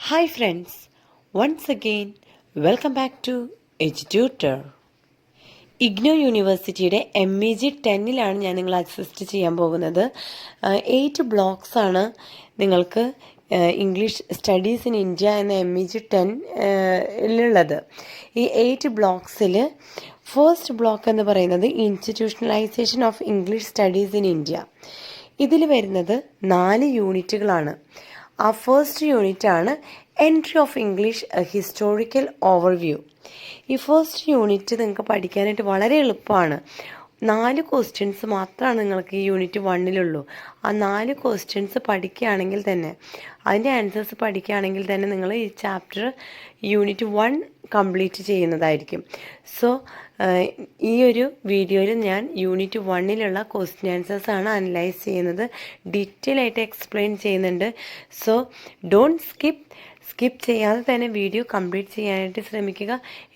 Hi friends, once again welcome back to EduTutor. IGNOU യൂണിവേഴ്സിറ്റിയുടെ MEG 10-ലാണ് ഞാൻ നിങ്ങളെ അസിസ്റ്റ് ചെയ്യാൻ പോകുന്നത്. 8 ബ്ലോക്സ് ആണ് നിങ്ങൾക്ക് ഇംഗ്ലീഷ് സ്റ്റഡീസ് ഇൻ ഇന്ത്യ എന്ന MEG 10-ലുള്ളത്. ഈ 8 ബ്ലോക്സിൽ ഫസ്റ്റ് ബ്ലോക്ക് എന്ന് പറയുന്നത് institutionalisation of English studies in India. ഇതിൽ വരുന്നത് 4 യൂണിറ്റുകളാണ്. ആ ഫസ്റ്റ് യൂണിറ്റാണ് entry of English historical overview. ഈ ഫസ്റ്റ് യൂണിറ്റ് നിങ്ങൾക്ക് പഠിക്കാനായിട്ട് വളരെ എളുപ്പമാണ്. 4 ക്വസ്റ്റ്യൻസ് മാത്രമാണ് നിങ്ങൾക്ക് ഈ യൂണിറ്റ് 1-ലുള്ളൂ. ആ 4 ക്വസ്റ്റ്യൻസ് പഠിക്കുകയാണെങ്കിൽ തന്നെ, അതിൻ്റെ ആൻസേഴ്സ് പഠിക്കുകയാണെങ്കിൽ തന്നെ നിങ്ങൾ ഈ ചാപ്റ്റർ യൂണിറ്റ് 1 കംപ്ലീറ്റ് ചെയ്യുന്നതായിരിക്കും. സോ ഈ ഒരു വീഡിയോയിൽ ഞാൻ യൂണിറ്റ് 1-ലുള്ള ക്വസ്റ്റ്യൻ ആൻസേഴ്സാണ് അനലൈസ് ചെയ്യുന്നത്. ഡീറ്റെയിൽ ആയിട്ട് എക്സ്പ്ലെയിൻ ചെയ്യുന്നുണ്ട്. സോ ഡോണ്ട് സ്കിപ്പ് ചെയ്യാതെ തന്നെ വീഡിയോ കംപ്ലീറ്റ് ചെയ്യാനായിട്ട് ശ്രമിക്കുക.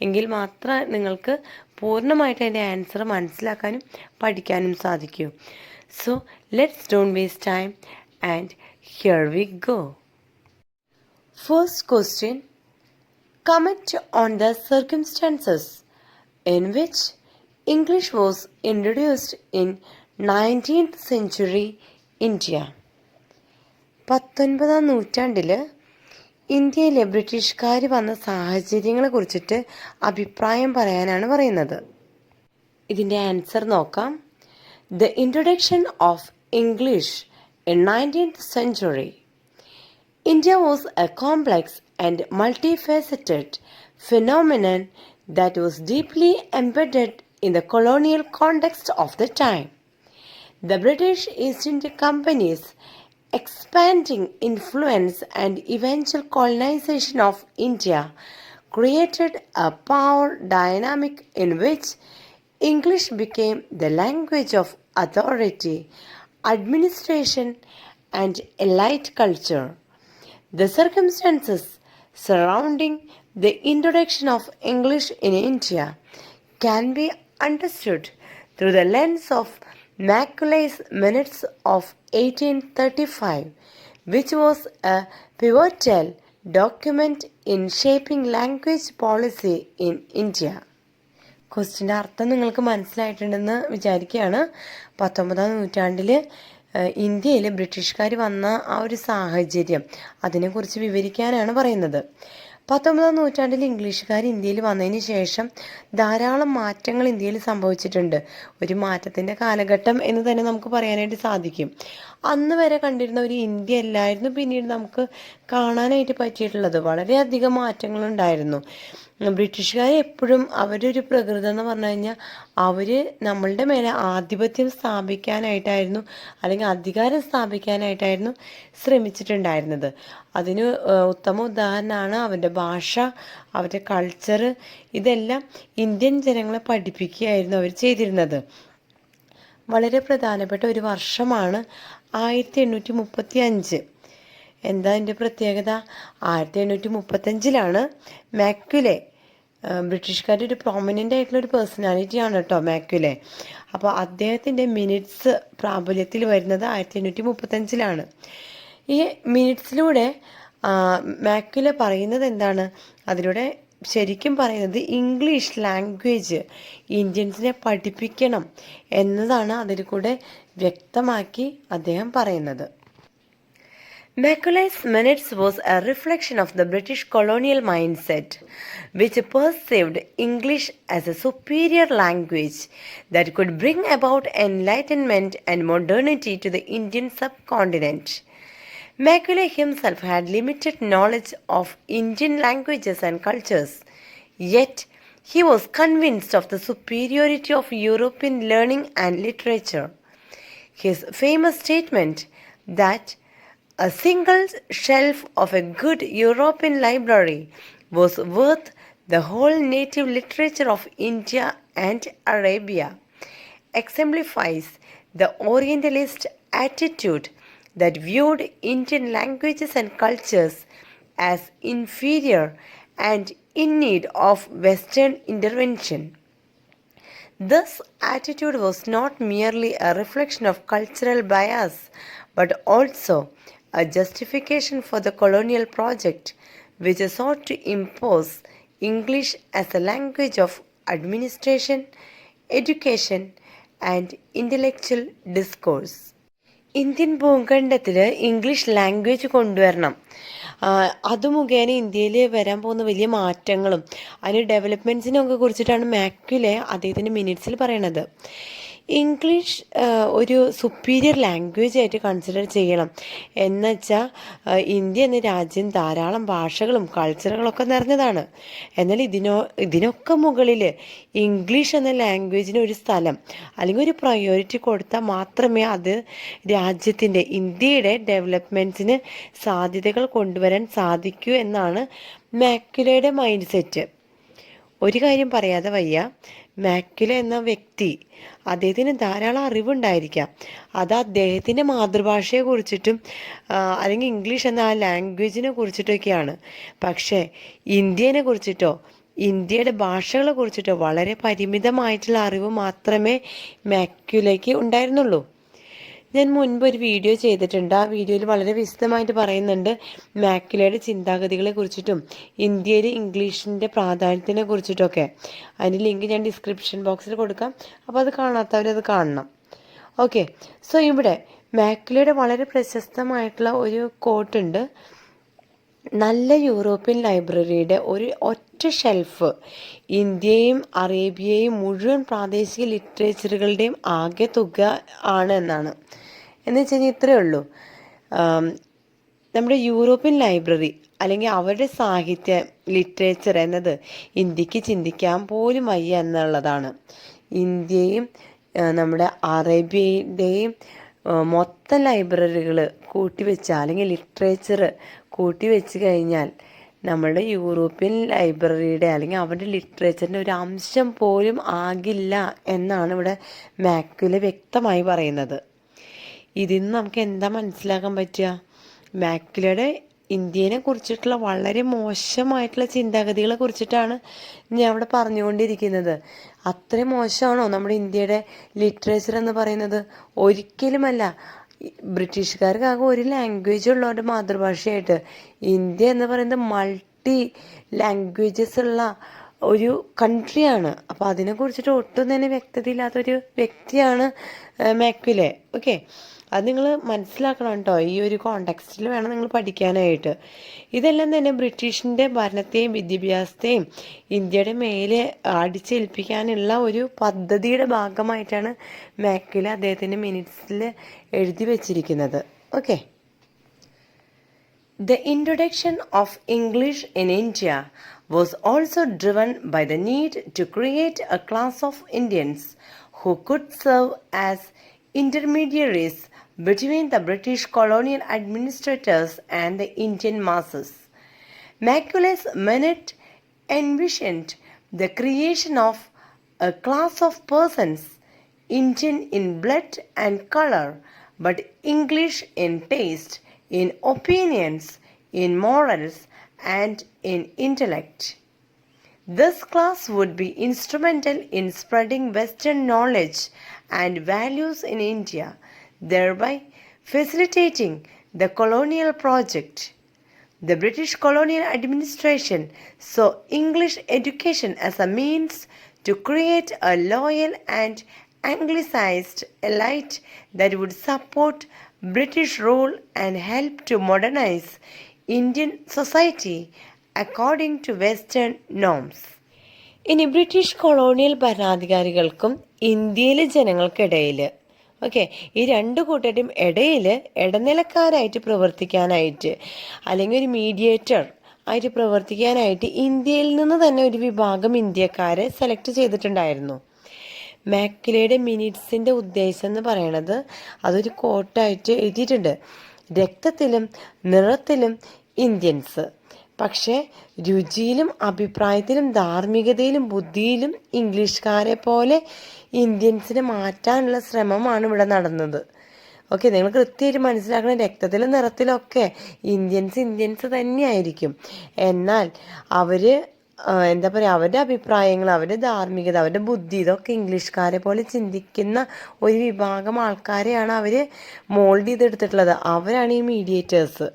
എങ്കിൽ മാത്രമേ നിങ്ങൾക്ക് പൂർണ്ണമായിട്ട് അതിൻ്റെ ആൻസർ മനസ്സിലാക്കാനും പഠിക്കാനും സാധിക്കൂ. So let's don't waste time and here we go. First question: comment on the circumstances in which English was introduced in 19th century India. 19-ാം നൂറ്റാണ്ടിൽ ഇന്ത്യയിലെ ബ്രിട്ടീഷുകാർ വന്ന സാഹചര്യങ്ങളെ കുറിച്ചിട്ട് അഭിപ്രായം പറയാനാണ് പറയുന്നത്. ഇതിൻ്റെ ആൻസർ നോക്കാം. The introduction of English in 19th century. India was a complex and multifaceted phenomenon that was deeply embedded in the colonial context of the time. The British East India Company's expanding influence and eventual colonization of India created a power dynamic in which English became the language of authority, administration, and elite culture. The circumstances surrounding the introduction of English in India can be understood through the lens of Macaulay's Minutes of 1835, which was a pivotal document in shaping language policy in India. ക്വസ്റ്റ്യൻ്റെ അർത്ഥം നിങ്ങൾക്ക് മനസ്സിലായിട്ടുണ്ടെന്ന് വിചാരിക്കുകയാണ്. 19-ാം നൂറ്റാണ്ടിൽ ഇന്ത്യയിൽ ബ്രിട്ടീഷുകാർ വന്ന ആ ഒരു സാഹചര്യം, അതിനെക്കുറിച്ച് വിവരിക്കാനാണ് പറയുന്നത്. 19-ാം നൂറ്റാണ്ടിൽ ഇംഗ്ലീഷുകാർ ഇന്ത്യയിൽ വന്നതിന് ശേഷം ധാരാളം മാറ്റങ്ങൾ ഇന്ത്യയിൽ സംഭവിച്ചിട്ടുണ്ട്. ഒരു മാറ്റത്തിൻ്റെ കാലഘട്ടം എന്ന് തന്നെ നമുക്ക് പറയാനായിട്ട് സാധിക്കും. അന്ന് വരെ കണ്ടിരുന്ന ഒരു ഇന്ത്യ അല്ലായിരുന്നു പിന്നീട് നമുക്ക് കാണാനായിട്ട് പറ്റിയിട്ടുള്ളത്. വളരെയധികം മാറ്റങ്ങളുണ്ടായിരുന്നു. ബ്രിട്ടീഷുകാർ എപ്പോഴും അവരുടെ ഒരു പ്രകൃതം എന്ന് പറഞ്ഞു കഴിഞ്ഞാൽ അവർ നമ്മളുടെ മേലെ ആധിപത്യം സ്ഥാപിക്കാനായിട്ടായിരുന്നു, അല്ലെങ്കിൽ അധികാരം സ്ഥാപിക്കാനായിട്ടായിരുന്നു ശ്രമിച്ചിട്ടുണ്ടായിരുന്നത്. അതിന് ഉത്തമ ഉദാഹരണമാണ് അവരുടെ ഭാഷ, അവരുടെ കൾച്ചർ. ഇതെല്ലാം ഇന്ത്യൻ ജനങ്ങളെ പഠിപ്പിക്കുകയായിരുന്നു അവർ ചെയ്തിരുന്നത്. വളരെ പ്രധാനപ്പെട്ട ഒരു വർഷമാണ് 1835. എന്താ അതിൻ്റെ പ്രത്യേകത? 1835-ലാണ് മാക്കുലെ, ബ്രിട്ടീഷുകാരുടെ ഒരു പ്രോമിനൻ്റ് ആയിട്ടുള്ള ഒരു പേഴ്സണാലിറ്റിയാണ് കേട്ടോ മാക്കുലെ. അപ്പോൾ അദ്ദേഹത്തിൻ്റെ മിനിറ്റ്സ് പ്രാബല്യത്തിൽ വരുന്നത് 1835-ലാണ്. ഈ മിനിറ്റ്സിലൂടെ മാക്കുലെ പറയുന്നത് എന്താണ്? അതിലൂടെ ശരിക്കും പറയുന്നത് ഇംഗ്ലീഷ് ലാംഗ്വേജ് ഇന്ത്യൻസിനെ പഠിപ്പിക്കണം എന്നതാണ് അതിൽ കൂടെ വ്യക്തമാക്കി അദ്ദേഹം പറയുന്നത്. Macaulay's Minutes was a reflection of the British colonial mindset, which perceived English as a superior language that could bring about enlightenment and modernity to the Indian subcontinent. Macaulay himself had limited knowledge of Indian languages and cultures, yet he was convinced of the superiority of European learning and literature. His famous statement that a single shelf of a good European library was worth the whole native literature of India and Arabia exemplifies the Orientalist attitude that viewed Indian languages and cultures as inferior and in need of Western intervention. This attitude was not merely a reflection of cultural bias, but also a justification for the colonial project, which sought to impose English as a language of administration, education, and intellectual discourse. Indian ഭൂഖണ്ഡത്തിൽ English language കൊണ്ടുവരണം. അത് മുഖേന ഇന്ത്യയിൽ വരാൻ പോകുന്ന വലിയ മാറ്റങ്ങളും അതിന് ഡെവലപ്മെൻറ്റ്സിനൊക്കെ കുറിച്ചിട്ടാണ് മാക്യുലെ അദ്ദേഹത്തിൻ്റെ മിനിറ്റ്സിൽ പറയണത്. ഇംഗ്ലീഷ് ഒരു സുപ്പീരിയർ ലാംഗ്വേജ് ആയിട്ട് കൺസിഡർ ചെയ്യണം. എന്നുവെച്ചാൽ ഇന്ത്യ എന്ന രാജ്യം ധാരാളം ഭാഷകളും കൾച്ചറുകളൊക്കെ നിറഞ്ഞതാണ്. എന്നാൽ ഇതിനൊക്കെ മുകളിൽ ഇംഗ്ലീഷ് എന്ന ലാംഗ്വേജിന് ഒരു സ്ഥലം അല്ലെങ്കിൽ ഒരു പ്രയോറിറ്റി കൊടുത്താൽ മാത്രമേ അത് രാജ്യത്തിൻ്റെ ഇന്ത്യയുടെ ഡെവലപ്മെൻറ്റ്സിന് സാധ്യതകൾ കൊണ്ടുവരാൻ സാധിക്കൂ എന്നാണ് മാക്യുലയുടെ മൈൻഡ് സെറ്റ്. ഒരു കാര്യം പറയാതെ വയ്യ, മാക്യുല എന്ന വ്യക്തി അദ്ദേഹത്തിന് ധാരാളം അറിവുണ്ടായിരിക്കാം. അത് അദ്ദേഹത്തിൻ്റെ മാതൃഭാഷയെ കുറിച്ചിട്ടും അല്ലെങ്കിൽ ഇംഗ്ലീഷ് എന്ന ആ ലാംഗ്വേജിനെ കുറിച്ചിട്ടൊക്കെയാണ്. പക്ഷേ ഇന്ത്യനെ കുറിച്ചിട്ടോ ഇന്ത്യയുടെ ഭാഷകളെ കുറിച്ചിട്ടോ വളരെ പരിമിതമായിട്ടുള്ള അറിവ് മാത്രമേ മാക്യുലയ്ക്ക് ഉണ്ടായിരുന്നുള്ളൂ. ഞാൻ മുൻപ് ഒരു വീഡിയോ ചെയ്തിട്ടുണ്ട്. ആ വീഡിയോയിൽ വളരെ വിശദമായിട്ട് പറയുന്നുണ്ട് മാക്യുലയുടെ ചിന്താഗതികളെ കുറിച്ചിട്ടും ഇന്ത്യയിൽ ഇംഗ്ലീഷിൻ്റെ പ്രാധാന്യത്തിനെ കുറിച്ചിട്ടൊക്കെ. അതിൻ്റെ ലിങ്ക് ഞാൻ ഡിസ്ക്രിപ്ഷൻ ബോക്സിൽ കൊടുക്കാം. അപ്പോൾ അത് കാണാത്തവരത് കാണണം. ഓക്കെ, സോ ഇവിടെ മാക്യുലയുടെ വളരെ പ്രശസ്തമായിട്ടുള്ള ഒരു കോട്ടുണ്ട്. നല്ല യൂറോപ്യൻ ലൈബ്രറിയുടെ ഒരു ഒറ്റ ഷെൽഫ് ഇന്ത്യയും അറേബ്യയും മുഴുവൻ പ്രാദേശിക ലിറ്ററേച്ചറുകളുടെയും ആകെ തുക ആണ് എന്നാണ്. എന്ന് വെച്ച് കഴിഞ്ഞാൽ ഇത്രയേ ഉള്ളൂ. നമ്മുടെ യൂറോപ്യൻ ലൈബ്രറി അല്ലെങ്കിൽ അവരുടെ സാഹിത്യ ലിറ്ററേച്ചർ എന്നത് ഇന്ത്യക്ക് ചിന്തിക്കാൻ പോലും വയ്യ എന്നുള്ളതാണ്. ഇന്ത്യയും നമ്മുടെ അറേബ്യയുടെയും മൊത്തം ലൈബ്രറികൾ കൂട്ടിവെച്ച അല്ലെങ്കിൽ ലിറ്ററേച്ചർ കൂട്ടിവെച്ച് കഴിഞ്ഞാൽ നമ്മളുടെ യൂറോപ്യൻ ലൈബ്രറിയുടെ അല്ലെങ്കിൽ അവരുടെ ലിറ്ററേച്ചറിൻ്റെ ഒരു അംശം പോലും ആകില്ല എന്നാണ് ഇവിടെ മാക്യുല വ്യക്തമായി പറയുന്നത്. ഇതിൽ നിന്ന് നമുക്ക് എന്താ മനസ്സിലാക്കാൻ പറ്റുക? മാക്യുലയുടെ ഇന്ത്യനെ കുറിച്ചിട്ടുള്ള വളരെ മോശമായിട്ടുള്ള ചിന്താഗതികളെ കുറിച്ചിട്ടാണ് ഞാൻ അവിടെ പറഞ്ഞുകൊണ്ടിരിക്കുന്നത്. അത്രയും മോശമാണോ നമ്മുടെ ഇന്ത്യയുടെ ലിറ്ററേച്ചർ എന്ന് പറയുന്നത്? ഒരിക്കലുമല്ല. ബ്രിട്ടീഷുകാർക്കാകെ ഒരു ലാംഗ്വേജ് ഉള്ളവരുടെ മാതൃഭാഷയായിട്ട്. ഇന്ത്യ എന്ന് പറയുന്നത് മൾട്ടി ലാംഗ്വേജസ് ഉള്ള ഒരു കൺട്രിയാണ്. അപ്പോൾ അതിനെ കുറിച്ചിട്ട് ഒട്ടും തന്നെ വ്യക്തത ഇല്ലാത്തൊരു വ്യക്തിയാണ് മാക്യുലെ. ഓക്കെ, അത് നിങ്ങൾ മനസ്സിലാക്കണം കേട്ടോ. ഈ ഒരു കോണ്ടെക്സ്റ്റിൽ വേണം നിങ്ങൾ പഠിക്കാനായിട്ട്. ഇതെല്ലാം തന്നെ ബ്രിട്ടീഷിൻ്റെ ഭരണത്തെയും വിദ്യാഭ്യാസത്തെയും ഇന്ത്യയുടെ മേലെ അടിച്ചേൽപ്പിക്കാനുള്ള ഒരു പദ്ധതിയുടെ ഭാഗമായിട്ടാണ് മാക്യുല അദ്ദേഹത്തിൻ്റെ മിനിറ്റ്സിൽ എഴുതി വച്ചിരിക്കുന്നത്. Okay, The introduction of English in India was also driven by the need to create a class of Indians who could serve as intermediaries between the British colonial administrators and the Indian masses. Maculay's minute envisioned the creation of a class of persons, Indian in blood and color, but English in taste, in opinions, in morals, and in intellect. This class would be instrumental in spreading Western knowledge and values in India, thereby facilitating the colonial project. The British colonial administration saw English education as a means to create a loyal and anglicized elite that would support British rule and help to modernize Indian society according to Western norms. ഇനി British colonial ഭരണാധികാരികൾക്കും ഇന്ത്യയിലെ ജനങ്ങൾക്കിടയിൽ ഈ രണ്ട് കൂട്ടരുടെയും ഇടയിൽ ഇടനിലക്കാരായിട്ട് പ്രവർത്തിക്കാനായിട്ട് അല്ലെങ്കിൽ ഒരു mediator ആയിട്ട് പ്രവർത്തിക്കാനായിട്ട് ഇന്ത്യയിൽ നിന്ന് തന്നെ ഒരു വിഭാഗം ഇന്ത്യക്കാരെ സെലക്ട് ചെയ്തിട്ടുണ്ടായിരുന്നു. മാക്യുലയുടെ മിനിറ്റ്സിൻ്റെ ഉദ്ദേശം എന്ന് പറയണത് അതൊരു കോട്ടായിട്ട് എഴുതിയിട്ടുണ്ട്. രക്തത്തിലും നിറത്തിലും ഇന്ത്യൻസ്, പക്ഷേ രുചിയിലും അഭിപ്രായത്തിലും ധാർമ്മികതയിലും ബുദ്ധിയിലും ഇംഗ്ലീഷുകാരെ പോലെ ഇന്ത്യൻസിനെ മാറ്റാനുള്ള ശ്രമമാണ് ഇവിടെ നടന്നത്. ഓക്കെ, നിങ്ങൾ കൃത്യമായിട്ട് മനസ്സിലാക്കണം. രക്തത്തിലും നിറത്തിലൊക്കെ ഇന്ത്യൻസ് തന്നെയായിരിക്കും. എന്നാൽ അവർ എന്താ പറയുക, അവരുടെ അഭിപ്രായങ്ങൾ, അവരുടെ ധാർമ്മികത, അവരുടെ ബുദ്ധി, ഇതൊക്കെ ഇംഗ്ലീഷുകാരെ പോലെ ചിന്തിക്കുന്ന ഒരു വിഭാഗം ആൾക്കാരെയാണ് അവർ മോൾഡ് ചെയ്തെടുത്തിട്ടുള്ളത്. അവരാണ് ഈ മീഡിയേറ്റേഴ്സ്.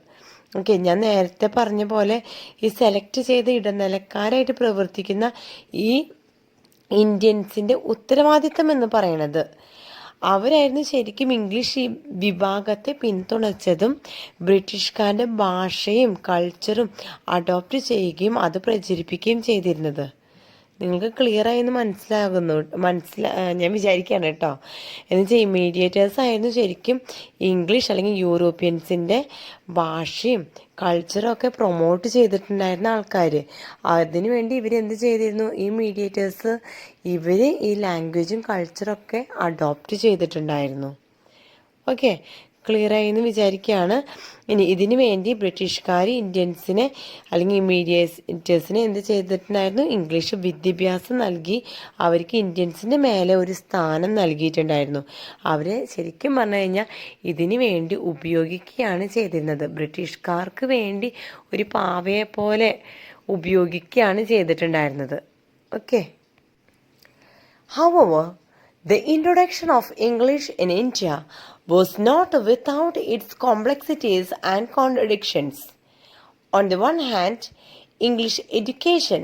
ഓക്കെ, ഞാൻ നേരത്തെ പറഞ്ഞ പോലെ ഈ സെലക്ട് ചെയ്ത ഇടനിലക്കാരായിട്ട് പ്രവർത്തിക്കുന്ന ഈ ഇന്ത്യൻസിൻ്റെ ഉത്തരവാദിത്തം എന്ന് പറയണത് അവരായിരുന്നു ശരിക്കും ഇംഗ്ലീഷ് വിഭാഗത്തെ പിന്തുണച്ചതും ബ്രിട്ടീഷുകാരുടെ ഭാഷയും കൾച്ചറും അഡോപ്റ്റ് ചെയ്യുകയും അത് പ്രചരിപ്പിക്കുകയും ചെയ്തിരുന്നത്. നിങ്ങൾക്ക് ക്ലിയറായി എന്ന് ഞാൻ വിചാരിക്കുകയാണ് കേട്ടോ. എന്നുവെച്ചാൽ മീഡിയേറ്റേഴ്സ് ആയിരുന്നു ശരിക്കും ഇംഗ്ലീഷ് അല്ലെങ്കിൽ യൂറോപ്യൻസിൻ്റെ ഭാഷയും കൾച്ചറും ഒക്കെ പ്രൊമോട്ട് ചെയ്തിട്ടുണ്ടായിരുന്ന ആൾക്കാർ. അതിനുവേണ്ടി ഇവരെന്ത് ചെയ്തിരുന്നു, ഈ മീഡിയേറ്റേഴ്സ് ഇവർ ഈ ലാംഗ്വേജും കൾച്ചറൊക്കെ അഡോപ്റ്റ് ചെയ്തിട്ടുണ്ടായിരുന്നു. ഓക്കെ, ക്ലിയറായി എന്ന് വിചാരിക്കുകയാണ്. ഇനി ഇതിനു വേണ്ടി ബ്രിട്ടീഷുകാർ ഇന്ത്യൻസിനെ അല്ലെങ്കിൽ മീഡിയേറ്റേഴ്സിനെ എന്ത് ചെയ്തിട്ടുണ്ടായിരുന്നു, ഇംഗ്ലീഷ് വിദ്യാഭ്യാസം നൽകി അവർക്ക് ഇന്ത്യൻസിൻ്റെ മേലെ ഒരു സ്ഥാനം നൽകിയിട്ടുണ്ടായിരുന്നു. അവരെ ശരിക്കും പറഞ്ഞു കഴിഞ്ഞാൽ ഇതിനു വേണ്ടി ഉപയോഗിക്കുകയാണ് ചെയ്തിരുന്നത്. ബ്രിട്ടീഷുകാർക്ക് വേണ്ടി ഒരു പാവയെ പോലെ ഉപയോഗിക്കുകയാണ് ചെയ്തിട്ടുണ്ടായിരുന്നത്. Okay. However, the introduction of English in India was not without its complexities and contradictions. On the one hand, English education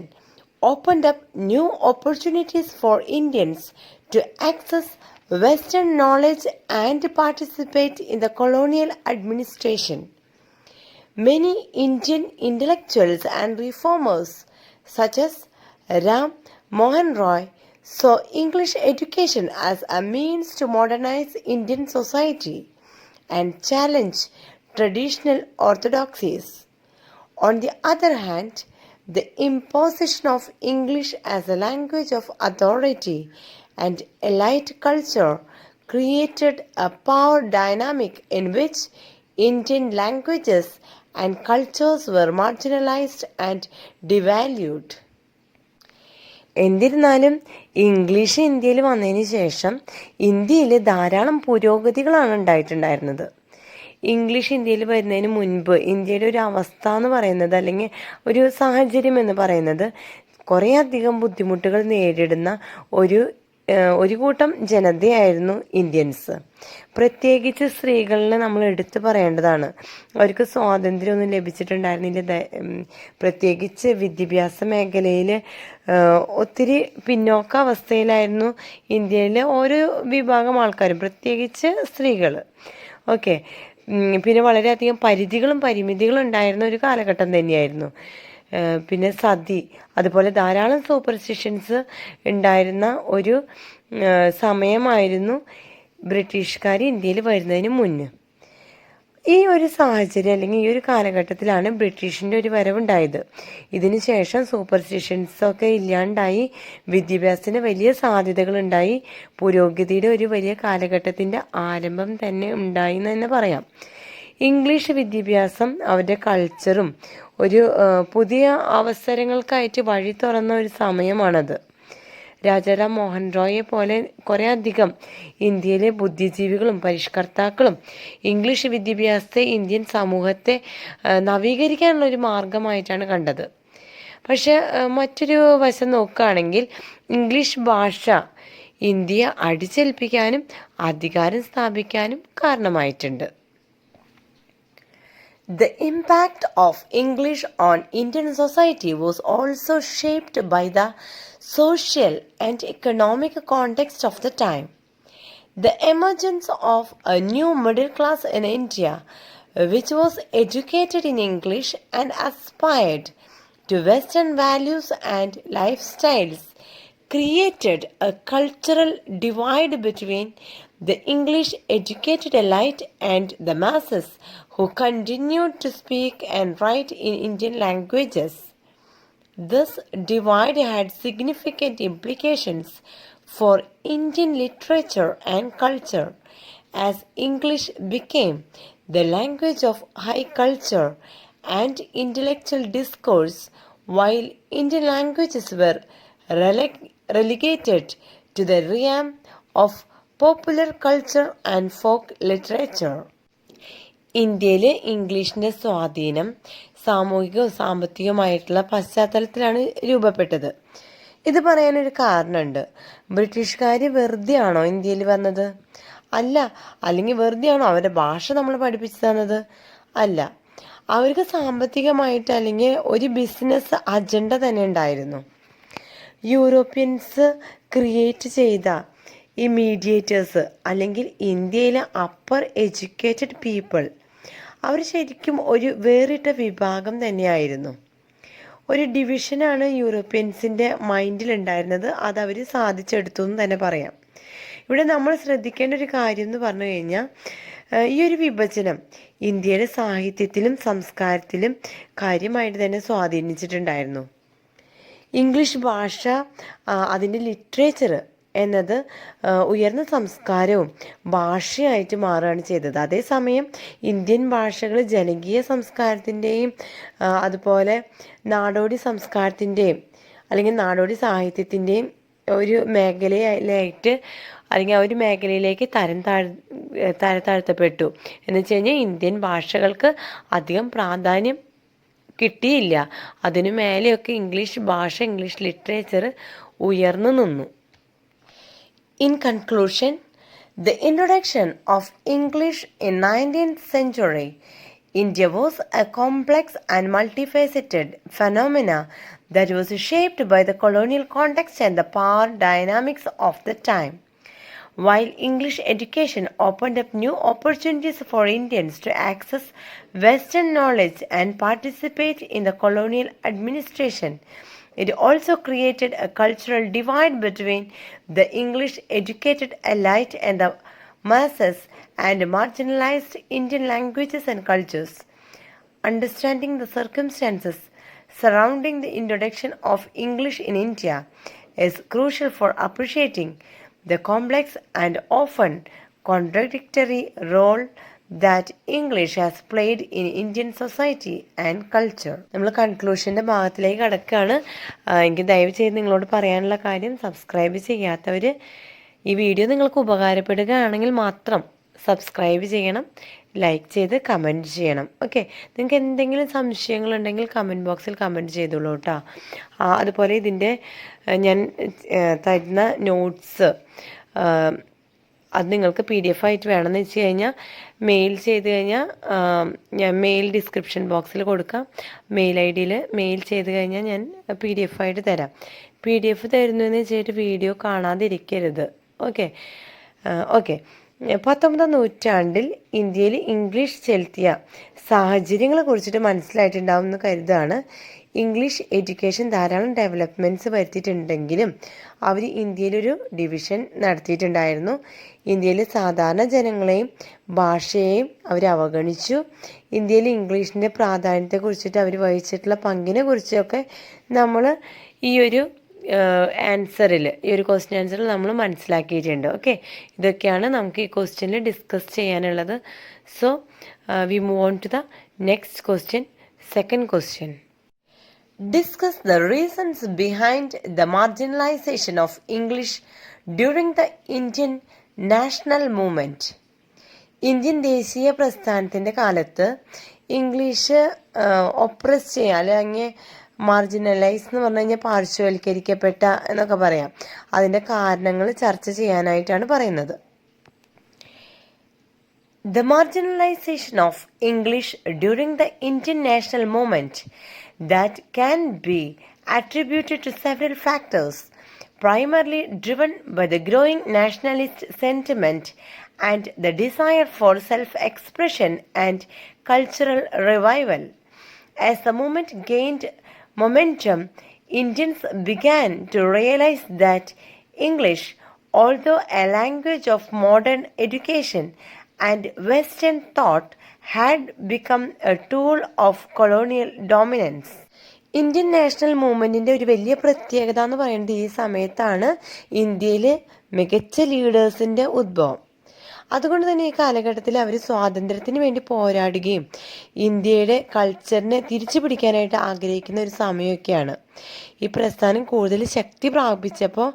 opened up new opportunities for Indians to access Western knowledge and participate in the colonial administration. Many Indian intellectuals and reformers, such as Ram Mohan Roy, saw English education as a means to modernize Indian society and challenge traditional orthodoxies. On the other hand, the imposition of English as a language of authority and elite culture created a power dynamic in which Indian languages and cultures were marginalized and devalued. എന്നിരുന്നാലും English ഇന്ത്യയിൽ വന്നതിന് ശേഷം ഇന്ത്യയിൽ ധാരാളം പുരോഗതികളാണ് ഉണ്ടായിട്ടുണ്ടായിരുന്നത്. English ഇന്ത്യയിൽ വരുന്നതിന് മുൻപ് ഇന്ത്യയുടെ ഒരു അവസ്ഥ എന്ന് പറയുന്നത്, അല്ലെങ്കിൽ ഒരു സാഹചര്യം എന്ന് പറയുന്നത്, കുറേയധികം ബുദ്ധിമുട്ടുകൾ നേരിടുന്ന ഒരു കൂട്ടം ജനതയായിരുന്നു ഇന്ത്യൻസ്. പ്രത്യേകിച്ച് സ്ത്രീകളിനെ നമ്മൾ എടുത്തു പറയേണ്ടതാണ്. അവർക്ക് സ്വാതന്ത്ര്യമൊന്നും ലഭിച്ചിട്ടുണ്ടായിരുന്നില്ല. പ്രത്യേകിച്ച് വിദ്യാഭ്യാസ മേഖലയിൽ ഒത്തിരി പിന്നോക്കാവസ്ഥയിലായിരുന്നു ഇന്ത്യയിലെ ഓരോ വിഭാഗം ആൾക്കാരും, പ്രത്യേകിച്ച് സ്ത്രീകൾ. ഓക്കെ, പിന്നെ വളരെയധികം പരിമിതികളും ഉണ്ടായിരുന്ന ഒരു കാലഘട്ടം തന്നെയായിരുന്നു. പിന്നെ സതി, അതുപോലെ ധാരാളം സൂപ്പർസ്റ്റിഷൻസ് ഉണ്ടായിരുന്ന ഒരു സമയമായിരുന്നു ബ്രിട്ടീഷുകാർ ഇന്ത്യയിൽ വരുന്നതിന് മുന്നേ. ഈ ഒരു സാഹചര്യം അല്ലെങ്കിൽ ഈ ഒരു കാലഘട്ടത്തിലാണ് ബ്രിട്ടീഷിൻ്റെ ഒരു വരവുണ്ടായത്. ഇതിന് ശേഷം സൂപ്പർസ്റ്റിഷൻസൊക്കെ ഇല്ലാണ്ടായി, വിദ്യാഭ്യാസത്തിന് വലിയ സാധ്യതകളുണ്ടായി, പുരോഗതിയുടെ ഒരു വലിയ കാലഘട്ടത്തിൻ്റെ ആരംഭം തന്നെ ഉണ്ടായി എന്ന് തന്നെ പറയാം. ഇംഗ്ലീഷ് വിദ്യാഭ്യാസം അവരുടെ കൾച്ചറും ഒരു പുതിയ അവസരങ്ങൾക്കായിട്ട് വഴി തുറന്ന ഒരു സമയമാണത്. രാജാറാം മോഹൻ റോയെ പോലെ കുറേ അധികം ഇന്ത്യയിലെ ബുദ്ധിജീവികളും പരിഷ്കർത്താക്കളും ഇംഗ്ലീഷ് വിദ്യാഭ്യാസത്തെ ഇന്ത്യൻ സമൂഹത്തെ നവീകരിക്കാനുള്ള ഒരു മാർഗമായിട്ടാണ് കണ്ടത്. പക്ഷെ മറ്റൊരു വശം നോക്കുകയാണെങ്കിൽ ഇംഗ്ലീഷ് ഭാഷ ഇന്ത്യയെ അടിച്ചേൽപ്പിക്കാനും അധികാരം സ്ഥാപിക്കാനും കാരണമായിട്ടുണ്ട്. The impact of English on Indian society was also shaped by the social and economic context of the time. The emergence of a new middle class in India, which was educated in English and aspired to Western values and lifestyles, created a cultural divide between the English educated elite and the masses who continued to speak and write in Indian languages. This divide had significant implications for Indian literature and culture, as English became the language of high culture and intellectual discourse, while Indian languages were relegated to the realm of popular culture and folk literature. ഇന്ത്യയിൽ ഇംഗ്ലീഷിൻ്റെ സ്വാധീനം സാമൂഹികവും സാമ്പത്തികവുമായിട്ടുള്ള പശ്ചാത്തലത്തിലാണ് രൂപപ്പെട്ടത്. ഇത് പറയാനൊരു കാരണമുണ്ട്. ബ്രിട്ടീഷുകാർ വെറുതെ ആണോ ഇന്ത്യയിൽ വന്നത്? അല്ല. അല്ലെങ്കിൽ വെറുതെ ആണോ അവരുടെ ഭാഷ നമ്മൾ പഠിപ്പിച്ചു തന്നത്? അല്ല. അവർക്ക് സാമ്പത്തികമായിട്ട് അല്ലെങ്കിൽ ഒരു ബിസിനസ് അജണ്ട തന്നെ ഉണ്ടായിരുന്നു. യൂറോപ്യൻസ് ക്രിയേറ്റ് ചെയ്ത ഈ മീഡിയേറ്റേഴ്സ് അല്ലെങ്കിൽ ഇന്ത്യയിലെ അപ്പർ എഡ്യൂക്കേറ്റഡ് പീപ്പിൾ അവർ ശരിക്കും ഒരു വേറിട്ട വിഭാഗം തന്നെയായിരുന്നു. ഒരു ഡിവിഷനാണ് യൂറോപ്യൻസിൻ്റെ മൈൻഡിലുണ്ടായിരുന്നത്. അതവർ സാധിച്ചെടുത്തു എന്ന് തന്നെ പറയാം. ഇവിടെ നമ്മൾ ശ്രദ്ധിക്കേണ്ട ഒരു കാര്യം എന്ന് പറഞ്ഞു കഴിഞ്ഞാൽ ഈ ഒരു വിഭജനം ഇന്ത്യയുടെ സാഹിത്യത്തിലും സംസ്കാരത്തിലും കാര്യമായിട്ട് തന്നെ സ്വാധീനിച്ചിട്ടുണ്ടായിരുന്നു. ഇംഗ്ലീഷ് ഭാഷ അതിൻ്റെ ലിറ്ററേച്ചർ എന്നത് ഉയർന്ന സംസ്കാരവും ഭാഷയായിട്ട് മാറുകയാണ് ചെയ്തത്. അതേസമയം ഇന്ത്യൻ ഭാഷകൾ ജനകീയ സംസ്കാരത്തിൻ്റെയും അതുപോലെ നാടോടി സംസ്കാരത്തിൻ്റെയും അല്ലെങ്കിൽ നാടോടി സാഹിത്യത്തിൻ്റെയും ഒരു മേഖലയിലായിട്ട് അല്ലെങ്കിൽ ആ ഒരു മേഖലയിലേക്ക് താഴ്ത്തപ്പെട്ടു എന്ന് വെച്ച് കഴിഞ്ഞാൽ ഇന്ത്യൻ ഭാഷകൾക്ക് അധികം പ്രാധാന്യം കിട്ടിയില്ല. അതിനു മേലെയൊക്കെ ഇംഗ്ലീഷ് ഭാഷ, ഇംഗ്ലീഷ് ലിറ്ററേച്ചർ ഉയർന്നു നിന്നു. In conclusion, the introduction of English in 19th century, India was a complex and multifaceted phenomena that was shaped by the colonial context and the power dynamics of the time. While English education opened up new opportunities for Indians to access Western knowledge and participate in the colonial administration, it also created a cultural divide between the English-educated elite and the masses and marginalized Indian languages and cultures. Understanding the circumstances surrounding the introduction of English in India is crucial for appreciating the complex and often contradictory role that English has played in Indian society and culture. നമ്മൾ കൺക്ലൂഷൻ്റെ ഭാഗത്തിലേക്ക് കടക്കുകയാണ്. എനിക്ക് ദയവ് ചെയ്ത് നിങ്ങളോട് പറയാനുള്ള കാര്യം, subscribe ചെയ്യാത്തവർ ഈ വീഡിയോ നിങ്ങൾക്ക് ഉപകാരപ്പെടുകയാണെങ്കിൽ മാത്രം സബ്സ്ക്രൈബ് ചെയ്യണം, ലൈക്ക് ചെയ്ത് കമൻറ്റ് ചെയ്യണം. ഓക്കെ, നിങ്ങൾക്ക് എന്തെങ്കിലും സംശയങ്ങളുണ്ടെങ്കിൽ കമൻറ്റ് ബോക്സിൽ കമൻറ്റ് ചെയ്തോളൂ കേട്ടോ. അതുപോലെ ഇതിൻ്റെ ഞാൻ തരുന്ന നോട്ട്സ് അത് നിങ്ങൾക്ക് PDF ആയിട്ട് വേണമെന്ന് വെച്ച് കഴിഞ്ഞാൽ മെയിൽ ചെയ്ത് കഴിഞ്ഞാൽ ഞാൻ മെയിൽ ഡിസ്ക്രിപ്ഷൻ ബോക്സിൽ കൊടുക്കാം. മെയിൽ ID മെയിൽ ചെയ്ത് കഴിഞ്ഞാൽ ഞാൻ PDF ആയിട്ട് തരാം. PDF തരുന്നതെന്ന് വെച്ചിട്ട് വീഡിയോ കാണാതിരിക്കരുത്. ഓക്കെ. 19ാം നൂറ്റാണ്ടിൽ ഇന്ത്യയിൽ ഇംഗ്ലീഷ് ചെലുത്തിയ സാഹചര്യങ്ങളെ കുറിച്ചിട്ട് മനസ്സിലായിട്ടുണ്ടാവും എന്ന് കരുതാണ്. ഇംഗ്ലീഷ് എഡ്യൂക്കേഷൻ ധാരാളം ഡെവലപ്മെൻറ്റ്സ് വരുത്തിയിട്ടുണ്ടെങ്കിലും അവർ ഇന്ത്യയിലൊരു ഡിവിഷൻ നടത്തിയിട്ടുണ്ടായിരുന്നു. ഇന്ത്യയിലെ സാധാരണ ജനങ്ങളെയും ഭാഷയെയും അവർ അവഗണിച്ചു. ഇന്ത്യയിൽ ഇംഗ്ലീഷിൻ്റെ പ്രാധാന്യത്തെക്കുറിച്ചിട്ട് അവർ വഹിച്ചിട്ടുള്ള പങ്കിനെ കുറിച്ചൊക്കെ നമ്മൾ ഈ ഒരു ആൻസറിൽ, ഈ ഒരു ക്വസ്റ്റ്യൻ ആൻസറിൽ നമ്മൾ മനസ്സിലാക്കിയിട്ടുണ്ട്. ഓക്കെ, ഇതൊക്കെയാണ് നമുക്ക് ഈ ക്വസ്റ്റ്യനിൽ ഡിസ്കസ് ചെയ്യാനുള്ളത്. So we move on to the next question. Second question: discuss the reasons behind the marginalization of English during the Indian national movement. Indian ദേശീയ പ്രസ്ഥാനത്തിൻ്റെ കാലത്ത് ഇംഗ്ലീഷ് ഒപ്രസ് ചെയ്യുക അല്ലെങ്കിൽ മാർജിനലൈസ് എന്ന് പറഞ്ഞു കഴിഞ്ഞാൽ പാർശ്വവൽക്കരിക്കപ്പെട്ട എന്നൊക്കെ പറയാം. അതിൻ്റെ കാരണങ്ങൾ ചർച്ച ചെയ്യാനായിട്ടാണ് പറയുന്നത്. The marginalization of English during the Indian national movement that can be attributed to several factors, primarily driven by the growing nationalist sentiment and the desire for self-expression and cultural revival. As the movement gained momentum, Indians began to realize that English, although a language of modern education and Western thought, had become a tool of colonial dominance. Indian national മൂവ്മെൻറ്റിൻ്റെ ഒരു വലിയ പ്രത്യേകത എന്ന് പറയുന്നത് ഈ സമയത്താണ് ഇന്ത്യയിൽ മികച്ച ലീഡേഴ്സിൻ്റെ ഉദ്ഭവം. അതുകൊണ്ട് തന്നെ ഈ കാലഘട്ടത്തിൽ അവർ സ്വാതന്ത്ര്യത്തിന് വേണ്ടി പോരാടുകയും ഇന്ത്യയുടെ കൾച്ചറിനെ തിരിച്ചു പിടിക്കാനായിട്ട് ആഗ്രഹിക്കുന്ന ഒരു സമയമൊക്കെയാണ്. ഈ പ്രസ്ഥാനം കൂടുതൽ ശക്തി പ്രാപിച്ചപ്പോൾ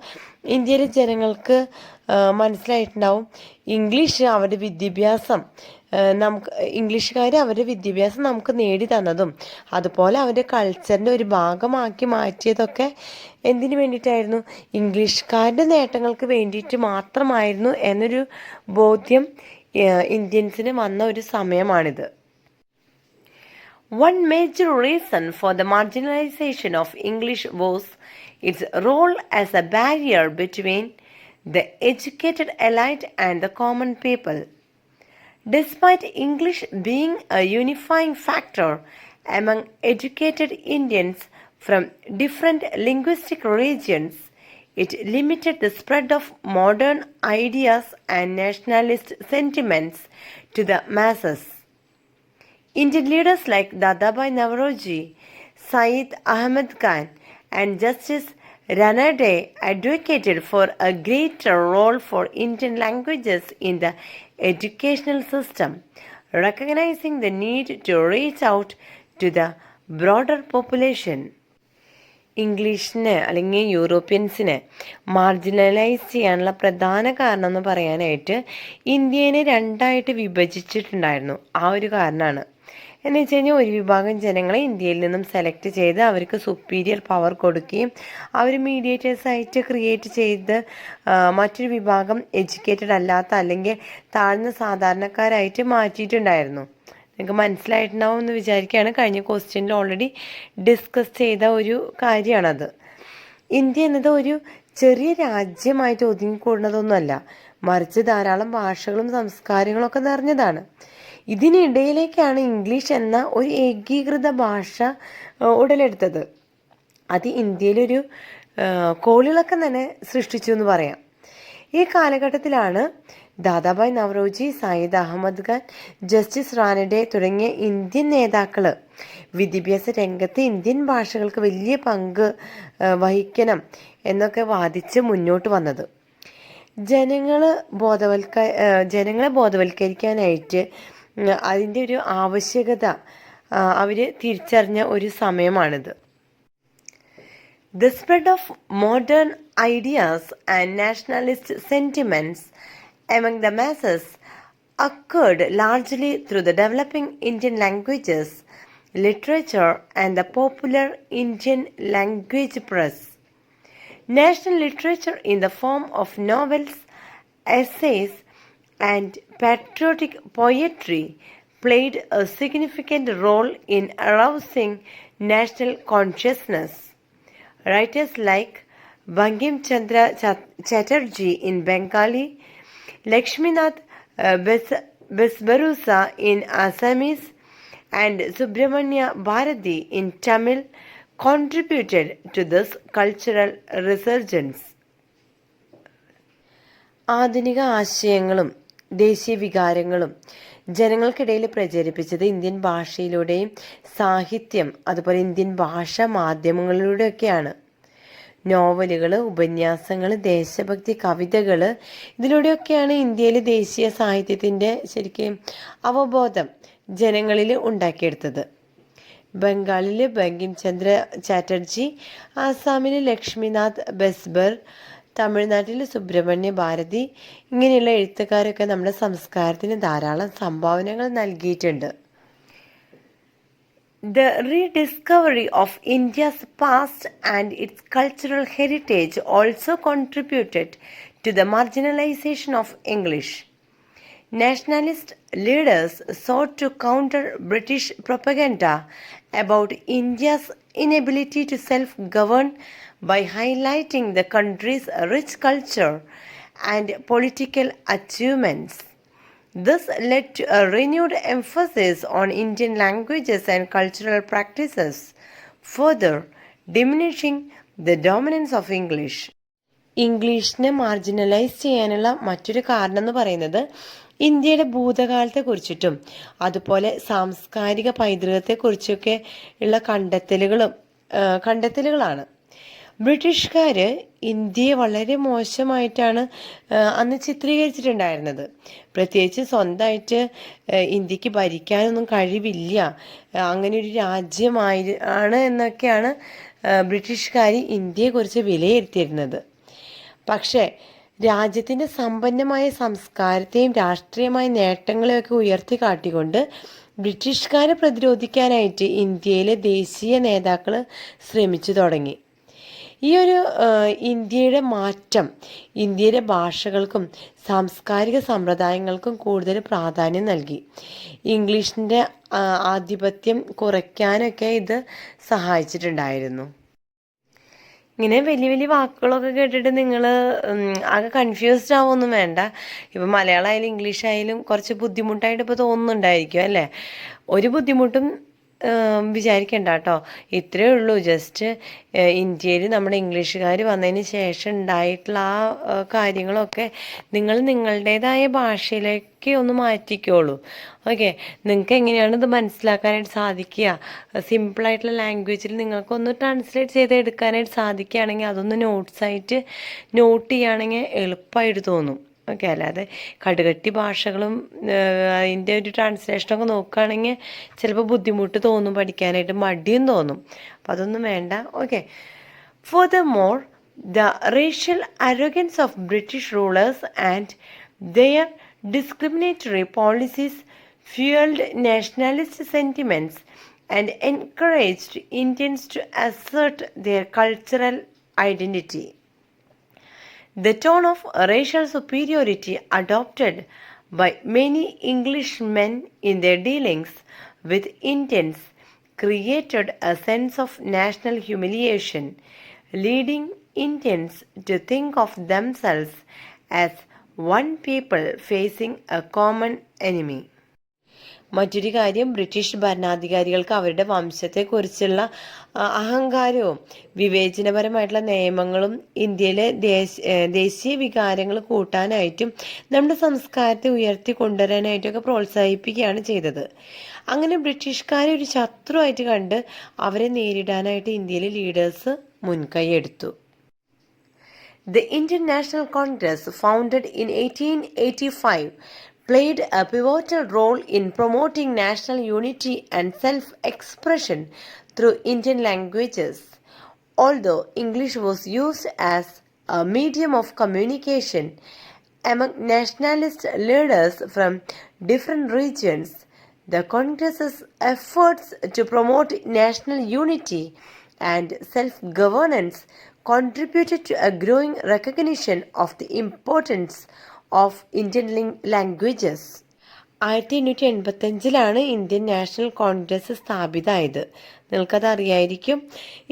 ഇന്ത്യയിലെ ജനങ്ങൾക്ക് മനസ്സിലായിട്ടുണ്ടാവും ഇംഗ്ലീഷ് അവരുടെ വിദ്യാഭ്യാസം നമുക്ക് ഇംഗ്ലീഷുകാർ അവരുടെ വിദ്യാഭ്യാസം നമുക്ക് നേടി തന്നതും അതുപോലെ അവരുടെ കൾച്ചറിൻ്റെ ഒരു ഭാഗമാക്കി മാറ്റിയതൊക്കെ എന്തിനു വേണ്ടിയിട്ടായിരുന്നു? ഇംഗ്ലീഷുകാരുടെ നേട്ടങ്ങൾക്ക് വേണ്ടിയിട്ട് മാത്രമായിരുന്നു എന്നൊരു ബോധ്യം ഇന്ത്യൻസിന് വന്ന ഒരു സമയമാണിത്. One major reason for the marginalization of English was its role as a barrier between the educated elite and the common people. Despite English being a unifying factor among educated Indians from different linguistic regions, it limited the spread of modern ideas and nationalist sentiments to the masses. Indian leaders like Dadabhai Naoroji, Syed Ahmad Khan, and Justice Ranade advocated for a greater role for Indian languages in the educational system, recognizing the need to reach out to the broader population. ഇംഗ്ലീഷിനെ അല്ലെങ്കിൽ യൂറോപ്യൻസിനെ marginalise ചെയ്യാനുള്ള പ്രധാന കാരണം എന്ന് പറയാനായിട്ട് ഇന്ത്യനെ രണ്ടായിട്ട് വിഭജിച്ചിട്ടുണ്ടായിരുന്നു. ആ ഒരു കാരണമാണ്. എന്ന് വെച്ച് കഴിഞ്ഞാൽ ഒരു വിഭാഗം ജനങ്ങളെ ഇന്ത്യയിൽ നിന്നും സെലക്ട് ചെയ്ത് അവർക്ക് സുപ്പീരിയർ പവർ കൊടുക്കുകയും അവർ മീഡിയേറ്റേഴ്സായിട്ട് ക്രിയേറ്റ് ചെയ്ത് മറ്റൊരു വിഭാഗം എഡ്യൂക്കേറ്റഡ് അല്ലാത്ത അല്ലെങ്കിൽ താഴ്ന്ന സാധാരണക്കാരായിട്ട് മാറ്റിയിട്ടുണ്ടായിരുന്നു. നിങ്ങൾക്ക് മനസ്സിലായിട്ടുണ്ടാവും എന്ന് വിചാരിക്കുകയാണ്. കഴിഞ്ഞ ക്വസ്റ്റ്യനിൽ ഓൾറെഡി ഡിസ്കസ് ചെയ്ത ഒരു കാര്യമാണത്. ഇന്ത്യ എന്നത് ഒരു ചെറിയ രാജ്യമായിട്ട് ഒതുങ്ങിക്കൂടുന്നതൊന്നുമല്ല, മറിച്ച് ധാരാളം ഭാഷകളും സംസ്കാരങ്ങളും ഒക്കെ നിറഞ്ഞതാണ്. ഇതിനിടയിലേക്കാണ് ഇംഗ്ലീഷ് എന്ന ഒരു ഏകീകൃത ഭാഷ ഉടലെടുത്തത്. അത് ഇന്ത്യയിലൊരു കോളിളക്കം തന്നെ സൃഷ്ടിച്ചു എന്ന് പറയാം. ഈ കാലഘട്ടത്തിലാണ് ദാദാഭായ് നവറോജി, സയ്യിദ് അഹമ്മദ് ഖാൻ, ജസ്റ്റിസ് റാനഡെ തുടങ്ങിയ ഇന്ത്യൻ നേതാക്കൾ വിദ്യാഭ്യാസ രംഗത്ത് ഇന്ത്യൻ ഭാഷകൾക്ക് വലിയ പങ്ക് വഹിക്കണം എന്നൊക്കെ വാദിച്ച് മുന്നോട്ട് വന്നത്. ജനങ്ങളെ ബോധവൽക്കരിക്കാനായിട്ട് അതിൻ്റെ ഒരു ആവശ്യകത അവർ തിരിച്ചറിഞ്ഞ ഒരു സമയമാണിത്. The spread of modern ideas and nationalist sentiments among the masses occurred largely through the developing Indian languages, literature, and the popular Indian language press. National literature in the form of novels, essays, and patriotic poetry played a significant role in arousing national consciousness. Writers like Bankim Chandra Chatterjee in Bengali, Lakshminath Besbarusa in Assamese, and Subramanya Bharati in Tamil contributed to this cultural resurgence. ആധുനിക ആശയങ്ങളും ദേശീയ വികാരങ്ങളും ജനങ്ങൾക്കിടയിൽ പ്രചരിപ്പിച്ചത് Indian ഭാഷയിലൂടെയും സാഹിത്യം അതുപോലെ Indian ഭാഷാ മാധ്യമങ്ങളിലൂടെയൊക്കെയാണ്. നോവലുകൾ, ഉപന്യാസങ്ങൾ, ദേശഭക്തി കവിതകൾ, ഇതിലൂടെയൊക്കെയാണ് ഇന്ത്യയിൽ ദേശീയ സാഹിത്യത്തിൻ്റെ ശരിക്കും അവബോധം ജനങ്ങളിൽ ഉണ്ടാക്കിയെടുത്തത്. ബംഗാളിൽ ബങ്കിം ചന്ദ്ര ചാറ്റർജി, ആസാമിൽ ലക്ഷ്മിനാഥ് ബെസ്ബർ, തമിഴ്നാട്ടിൽ സുബ്രഹ്മണ്യ ഭാരതി, ഇങ്ങനെയുള്ള എഴുത്തുകാരൊക്കെ നമ്മുടെ സംസ്കാരത്തിന് ധാരാളം സംഭാവനകൾ നൽകിയിട്ടുണ്ട്. The rediscovery of India's past and its cultural heritage also contributed to the marginalization of English. Nationalist leaders sought to counter British propaganda about India's inability to self-govern by highlighting the country's rich culture and political achievements. This led to a renewed emphasis on Indian languages and cultural practices, further diminishing the dominance of English. ഇംഗ്ലീഷിനെ marginalise ചെയ്യാനുള്ള മറ്റൊരു കാരണം എന്ന് പറയുന്നത് ഇന്ത്യയുടെ ഭൂതകാലത്തെക്കുറിച്ചിട്ടും അതുപോലെ സാംസ്കാരിക പൈതൃകത്തെക്കുറിച്ചൊക്കെ ഉള്ള കണ്ടെത്തലുകളാണ്. ബ്രിട്ടീഷുകാർ ഇന്ത്യയെ വളരെ മോശമായിട്ടാണ് അന്ന് ചിത്രീകരിച്ചിട്ടുണ്ടായിരുന്നത്. പ്രത്യേകിച്ച് സ്വന്തമായിട്ട് ഇന്ത്യക്ക് ഭരിക്കാനൊന്നും കഴിവില്ല, അങ്ങനെ ഒരു രാജ്യമാണ് എന്നൊക്കെയാണ് ബ്രിട്ടീഷുകാർ ഇന്ത്യയെക്കുറിച്ച് വിലയിരുത്തിയിരുന്നത്. പക്ഷേ രാജ്യത്തിൻ്റെ സമ്പന്നമായ സംസ്കാരത്തെയും രാഷ്ട്രീയമായ നേട്ടങ്ങളെയൊക്കെ ഉയർത്തിക്കാട്ടിക്കൊണ്ട് ബ്രിട്ടീഷുകാരെ പ്രതിരോധിക്കാനായിട്ട് ഇന്ത്യയിലെ ദേശീയ നേതാക്കൾ ശ്രമിച്ചു തുടങ്ങി. ഈ ഒരു ഇന്ത്യയുടെ മാറ്റം ഇന്ത്യയിലെ ഭാഷകൾക്കും സാംസ്കാരിക സമ്പ്രദായങ്ങൾക്കും കൂടുതൽ പ്രാധാന്യം നൽകി. ഇംഗ്ലീഷിൻ്റെ ആധിപത്യം കുറയ്ക്കാനൊക്കെ ഇത് സഹായിച്ചിട്ടുണ്ടായിരുന്നു. ഇങ്ങനെ വലിയ വലിയ വാക്കുകളൊക്കെ കേട്ടിട്ട് നിങ്ങൾ ആകെ കൺഫ്യൂസ്ഡ് ആവുമൊന്നും വേണ്ട. ഇപ്പം മലയാളം ആയാലും ഇംഗ്ലീഷ് ആയാലും കുറച്ച് ബുദ്ധിമുട്ടായിട്ട് ഇപ്പോൾ തോന്നുന്നുണ്ടായിരിക്കും അല്ലേ? ഒരു ബുദ്ധിമുട്ടും വിചാരിക്കണ്ട കേട്ടോ. ഇത്രയേ ഉള്ളൂ. ജസ്റ്റ് ഇന്ത്യയിൽ നമ്മുടെ ഇംഗ്ലീഷുകാർ വന്നതിന് ശേഷം ഉണ്ടായിട്ടുള്ള ആ കാര്യങ്ങളൊക്കെ നിങ്ങൾ നിങ്ങളുടേതായ ഭാഷയിലേക്ക് ഒന്ന് മാറ്റിക്കോളൂ. ഓക്കെ, നിങ്ങൾക്ക് എങ്ങനെയാണ് ഇത് മനസ്സിലാക്കാനായിട്ട് സാധിക്കുക? സിമ്പിളായിട്ടുള്ള ലാംഗ്വേജിൽ നിങ്ങൾക്കൊന്ന് ട്രാൻസ്ലേറ്റ് ചെയ്ത് എടുക്കാനായിട്ട് സാധിക്കുകയാണെങ്കിൽ അതൊന്ന് നോട്ട്സായിട്ട് നോട്ട് ചെയ്യുകയാണെങ്കിൽ എളുപ്പമായിട്ട് തോന്നും. ഓക്കെ, അല്ലാതെ കടുകട്ടി ഭാഷകളും അതിൻ്റെ ഒരു ട്രാൻസ്ലേഷനൊക്കെ നോക്കുകയാണെങ്കിൽ ചിലപ്പോൾ ബുദ്ധിമുട്ട് തോന്നും, പഠിക്കാനായിട്ട് മടിയും തോന്നും. അപ്പം അതൊന്നും വേണ്ട. Okay. Furthermore, the racial arrogance of British rulers and their discriminatory policies fueled nationalist sentiments and encouraged Indians to assert their cultural identity. The tone of racial superiority adopted by many Englishmen in their dealings with Indians created a sense of national humiliation, leading Indians to think of themselves as one people facing a common enemy. മറ്റൊരു കാര്യം, British ഭരണാധികാരികൾക്ക് അവരുടെ വംശത്തെക്കുറിച്ചുള്ള അഹങ്കാരവും വിവേചനപരമായിട്ടുള്ള നിയമങ്ങളും ഇന്ത്യയിലെ ദേശീയ വികാരങ്ങൾ കൂട്ടാനായിട്ടും നമ്മുടെ സംസ്കാരത്തെ ഉയർത്തിക്കൊണ്ടുവരാനായിട്ടൊക്കെ പ്രോത്സാഹിപ്പിക്കുകയാണ് ചെയ്തത്. അങ്ങനെ ബ്രിട്ടീഷുകാരെ ഒരു ശത്രുവായിട്ട് കണ്ട് അവരെ നേരിടാനായിട്ട് ഇന്ത്യയിലെ leaders മുൻകൈയെടുത്തു. The Indian National Congress, founded in 1885, played a pivotal role in promoting national unity and self-expression through Indian languages. Although English was used as a medium of communication among nationalist leaders from different regions, the Congress's efforts to promote national unity and self-governance contributed to a growing recognition of the importance of Indian languages. 1885 Indian national Congress സ്ഥാപിതമായത്. നിങ്ങൾക്കത് അറിയായിരിക്കും.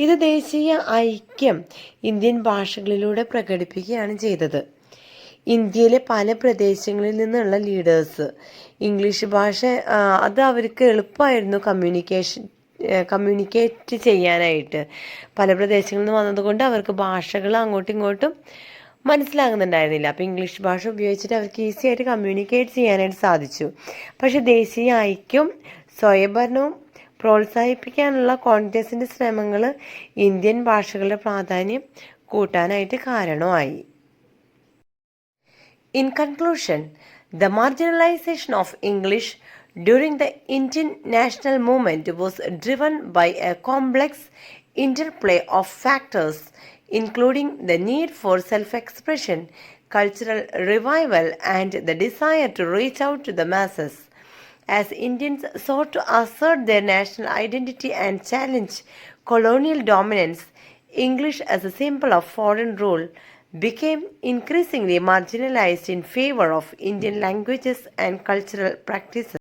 ഇത് ദേശീയ ഐക്യം Indian ഭാഷകളിലൂടെ പ്രകടിപ്പിക്കുകയാണ് ചെയ്തത്. ഇന്ത്യയിലെ പല പ്രദേശങ്ങളിൽ നിന്നുള്ള ലീഡേഴ്സ് ഇംഗ്ലീഷ് ഭാഷ അത് അവർക്ക് എളുപ്പമായിരുന്നു കമ്മ്യൂണിക്കേറ്റ് ചെയ്യാനായിട്ട്. പല പ്രദേശങ്ങളിൽ നിന്ന് വന്നതുകൊണ്ട് അവർക്ക് ഭാഷകൾ അങ്ങോട്ടും ഇങ്ങോട്ടും മനസ്സിലാകുന്നുണ്ടായിരുന്നില്ല. അപ്പോൾ ഇംഗ്ലീഷ് ഭാഷ ഉപയോഗിച്ചിട്ട് അവർക്ക് ഈസി ആയിട്ട് കമ്മ്യൂണിക്കേറ്റ് ചെയ്യാനായിട്ട് സാധിച്ചു. പക്ഷേ ദേശീയ ഐക്യം സ്വയംഭരണവും പ്രോത്സാഹിപ്പിക്കാനുള്ള കോൺഗ്രസിൻ്റെ ശ്രമങ്ങൾ ഇന്ത്യൻ ഭാഷകളുടെ പ്രാധാന്യം കൂട്ടാനായിട്ട് കാരണമായി. In conclusion, the marginalization of English during the Indian national movement was driven by a complex interplay of factors, including the need for self-expression, cultural revival, and the desire to reach out to the masses. As Indians sought to assert their national identity and challenge colonial dominance, English as a symbol of foreign rule became increasingly marginalized in favor of Indian languages and cultural practices.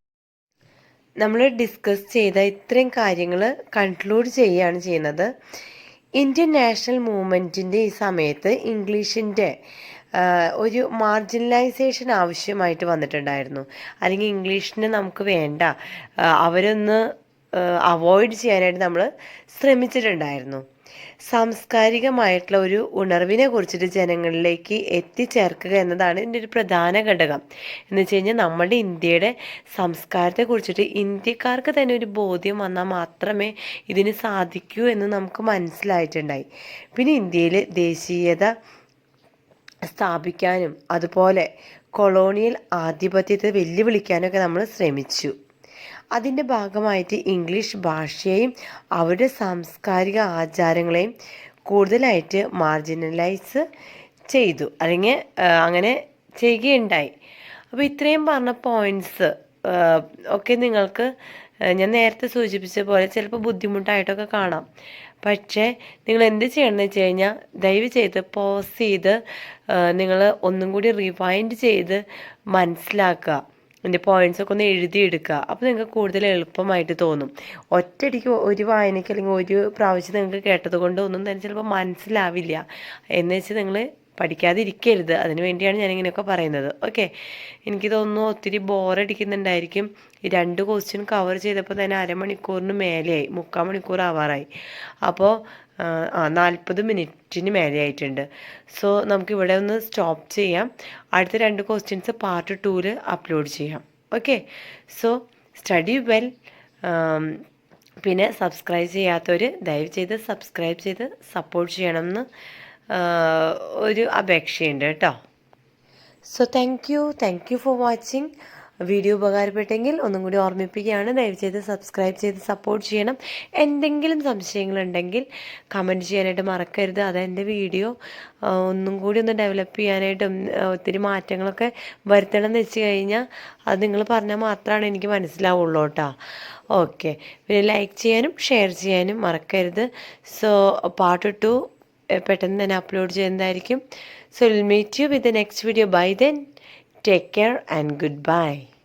നമ്മൾ discuss ചെയ്ത ഇത്രയും കാര്യങ്ങൾ conclude ചെയ്യുകയാണ് ചെയ്യുന്നത്. Indian national മൂവ്മെൻറ്റിൻ്റെ ഈ സമയത്ത് ഇംഗ്ലീഷിൻ്റെ ഒരു marginalisation ആവശ്യമായിട്ട് വന്നിട്ടുണ്ടായിരുന്നു. അല്ലെങ്കിൽ ഇംഗ്ലീഷിന് നമുക്ക് വേണ്ട, അവരൊന്ന് അവോയ്ഡ് ചെയ്യാനായിട്ട് നമ്മൾ ശ്രമിച്ചിട്ടുണ്ടായിരുന്നു. സാംസ്കാരികമായിട്ടുള്ള ഒരു ഉണർവിനെ കുറിച്ചിട്ട് ജനങ്ങളിലേക്ക് എത്തിച്ചേർക്കുക എന്നതാണ് ഇതിൻ്റെ ഒരു പ്രധാന ഘടകം. എന്ന് വെച്ച് കഴിഞ്ഞാൽ നമ്മുടെ ഇന്ത്യയുടെ സംസ്കാരത്തെ കുറിച്ചിട്ട് ഇന്ത്യക്കാർക്ക് തന്നെ ഒരു ബോധ്യം വന്നാൽ മാത്രമേ ഇതിന് സാധിക്കൂ എന്ന് നമുക്ക് മനസ്സിലായിട്ടുണ്ടായി. പിന്നെ ഇന്ത്യയിൽ ദേശീയത സ്ഥാപിക്കാനും അതുപോലെ കൊളോണിയൽ ആധിപത്യത്തെ വെല്ലുവിളിക്കാനൊക്കെ നമ്മൾ ശ്രമിച്ചു. അതിൻ്റെ ഭാഗമായിട്ട് ഇംഗ്ലീഷ് ഭാഷയെയും അവരുടെ സാംസ്കാരിക ആചാരങ്ങളെയും കൂടുതലായിട്ട് മാർജിനലൈസ് ചെയ്തു, അല്ലെങ്കിൽ അങ്ങനെ ചെയ്യുകയുണ്ടായി. അപ്പോൾ ഇത്രയും പറഞ്ഞ പോയിൻറ്റ്സ് ഒക്കെ നിങ്ങൾക്ക് ഞാൻ നേരത്തെ സൂചിപ്പിച്ച പോലെ ചിലപ്പോൾ ബുദ്ധിമുട്ടായിട്ടൊക്കെ കാണാം. പക്ഷേ നിങ്ങൾ എന്ത് ചെയ്യണമെന്ന് വെച്ച് കഴിഞ്ഞാൽ ദയവ് ചെയ്ത് പോസ് ചെയ്ത് നിങ്ങൾ ഒന്നും കൂടി റിവൈൻഡ് ചെയ്ത് മനസ്സിലാക്കുക, എൻ്റെ പോയിൻറ്റ്സൊക്കെ ഒന്ന് എഴുതിയെടുക്കുക. അപ്പോൾ നിങ്ങൾക്ക് കൂടുതൽ എളുപ്പമായിട്ട് തോന്നും. ഒറ്റയടിക്ക് ഒരു വായനയ്ക്ക് അല്ലെങ്കിൽ ഒരു പ്രാവശ്യം നിങ്ങൾക്ക് കേട്ടത് കൊണ്ട് ഒന്നും തന്നെ ചിലപ്പോൾ മനസ്സിലാവില്ല. എന്ന് വെച്ച് നിങ്ങൾ പഠിക്കാതിരിക്കരുത്. അതിന് വേണ്ടിയാണ് ഞാനിങ്ങനെയൊക്കെ പറയുന്നത്. ഓക്കെ, എനിക്ക് തോന്നുന്നു ഒത്തിരി ബോറടിക്കുന്നുണ്ടായിരിക്കും. ഈ 2 ക്വസ്റ്റ്യൻ കവർ ചെയ്തപ്പോൾ തന്നെ അരമണിക്കൂറിന് മേലെയായി, 3/4 മണിക്കൂർ ആവാറായി. അപ്പോൾ 40 മിനിറ്റിന് മേലെ ആയിട്ടുണ്ട്. സോ നമുക്കിവിടെ ഒന്ന് സ്റ്റോപ്പ് ചെയ്യാം. അടുത്ത 2 ക്വസ്റ്റ്യൻസ് പാർട്ട് 2-ൽ അപ്ലോഡ് ചെയ്യാം. Okay, so study well. പിന്നെ സബ്സ്ക്രൈബ് ചെയ്യാത്തവർ ദയവ് ചെയ്ത് സബ്സ്ക്രൈബ് ചെയ്ത് സപ്പോർട്ട് ചെയ്യണമെന്ന് ഒരു അപേക്ഷയുണ്ട് കേട്ടോ. So thank you for watching. Video ഉപകാരപ്പെട്ടെങ്കിൽ ഒന്നും കൂടി ഓർമ്മിപ്പിക്കുകയാണ്, ദയവ് ചെയ്ത് സബ്സ്ക്രൈബ് ചെയ്ത് സപ്പോർട്ട് ചെയ്യണം. എന്തെങ്കിലും സംശയങ്ങളുണ്ടെങ്കിൽ കമൻറ്റ് ചെയ്യാനായിട്ട് മറക്കരുത്. അതെൻ്റെ വീഡിയോ ഒന്നും കൂടി ഒന്ന് ഡെവലപ്പ് ചെയ്യാനായിട്ടും ഒത്തിരി മാറ്റങ്ങളൊക്കെ വരുത്തണം എന്ന് വെച്ച് കഴിഞ്ഞാൽ അത് നിങ്ങൾ പറഞ്ഞാൽ മാത്രമാണ് എനിക്ക് മനസ്സിലാവുള്ളൂ കേട്ടോ. ഓക്കെ, പിന്നെ ലൈക്ക് ചെയ്യാനും ഷെയർ ചെയ്യാനും മറക്കരുത്. സോ പാർട്ട് 2 പെട്ടെന്ന് തന്നെ അപ്ലോഡ് ചെയ്യുന്നതായിരിക്കും. So we'll meet you with the next video. By then, take care and goodbye.